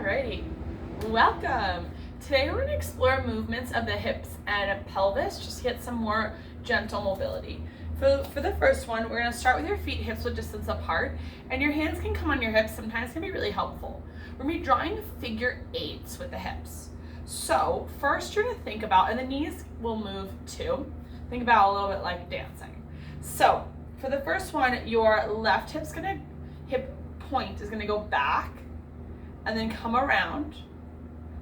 Alrighty, welcome. Today we're going to explore movements of the hips and pelvis just to get some more gentle mobility. For the first one, we're going to start with your feet hips width distance apart, and your hands can come on your hips. Sometimes it can be really helpful. We're going to be drawing figure eights with the hips. So first you're going to think about, and the knees will move too. Think about a little bit like dancing. So for the first one, your left hip point is going to go back and then come around,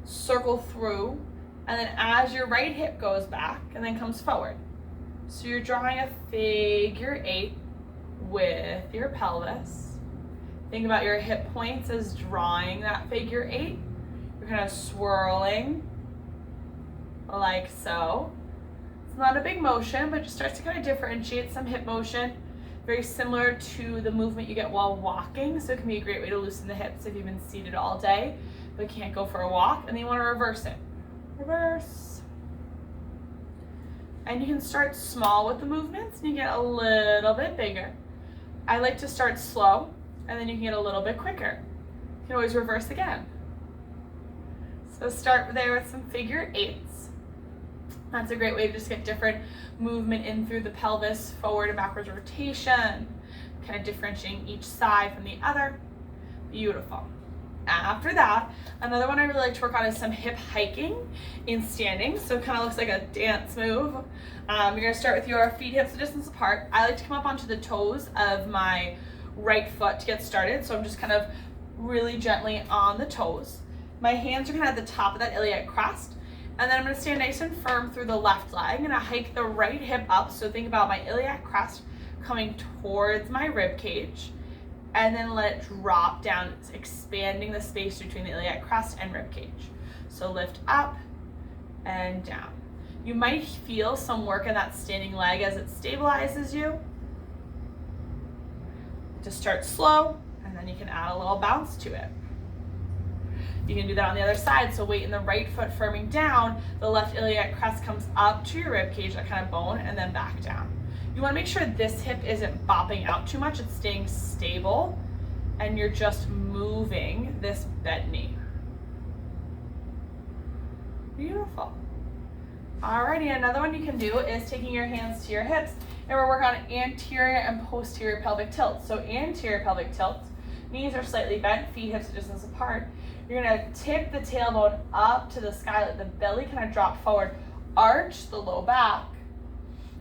circle through, and then as your right hip goes back and then comes forward. So you're drawing a figure eight with your pelvis. Think about your hip points as drawing that figure eight. You're kind of swirling like so. It's not a big motion, but just starts to kind of differentiate some hip motion. Very similar to the movement you get while walking, so it can be a great way to loosen the hips if you've been seated all day but can't go for a walk, and then you want to reverse it. Reverse. And you can start small with the movements and you get a little bit bigger. I like to start slow and then you can get a little bit quicker. You can always reverse again. So start there with some figure eights. That's a great way to just get different movement in through the pelvis, forward and backwards rotation, kind of differentiating each side from the other. Beautiful. After that, another one I really like to work on is some hip hiking in standing. So it kind of looks like a dance move. You're going to start with your feet hips a distance apart. I like to come up onto the toes of my right foot to get started. So I'm just kind of really gently on the toes. My hands are kind of at the top of that iliac crest. And then I'm going to stand nice and firm through the left leg. I'm going to hike the right hip up. So think about my iliac crest coming towards my rib cage. And then let it drop down, expanding the space between the iliac crest and rib cage. So lift up and down. You might feel some work in that standing leg as it stabilizes you. Just start slow, and then you can add a little bounce to it. You can do that on the other side, so weight in the right foot firming down, the left iliac crest comes up to your rib cage, that kind of bone, and then back down. You want to make sure this hip isn't bopping out too much, it's staying stable, and you're just moving this bent knee. Beautiful. Alrighty, another one you can do is taking your hands to your hips, and we're working on anterior and posterior pelvic tilt. So anterior pelvic tilt, knees are slightly bent, feet hips a distance apart. You're going to tip the tailbone up to the sky, let the belly kind of drop forward, arch the low back,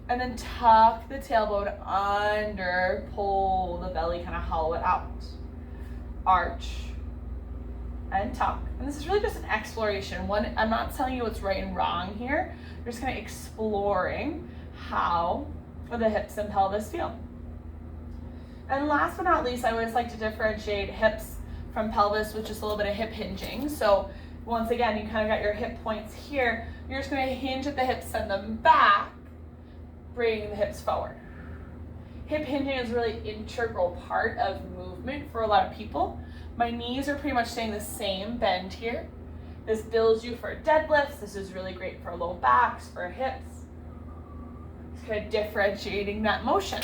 and then tuck the tailbone under, pull the belly, kind of hollow it out. Arch and tuck. And this is really just an exploration. I'm not telling you what's right and wrong here. You're just kind of exploring how the hips and pelvis feel. And last but not least, I always like to differentiate hips from pelvis with just a little bit of hip hinging. So once again, you kind of got your hip points here. You're just going to hinge at the hips, send them back, bringing the hips forward. Hip hinging is a really integral part of movement for a lot of people. My knees are pretty much staying the same bend here. This builds you for deadlifts. This is really great for low backs, for hips. Just kind of differentiating that motion.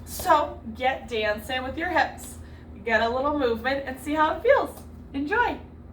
So get dancing with your hips. Get a little movement and see how it feels. Enjoy.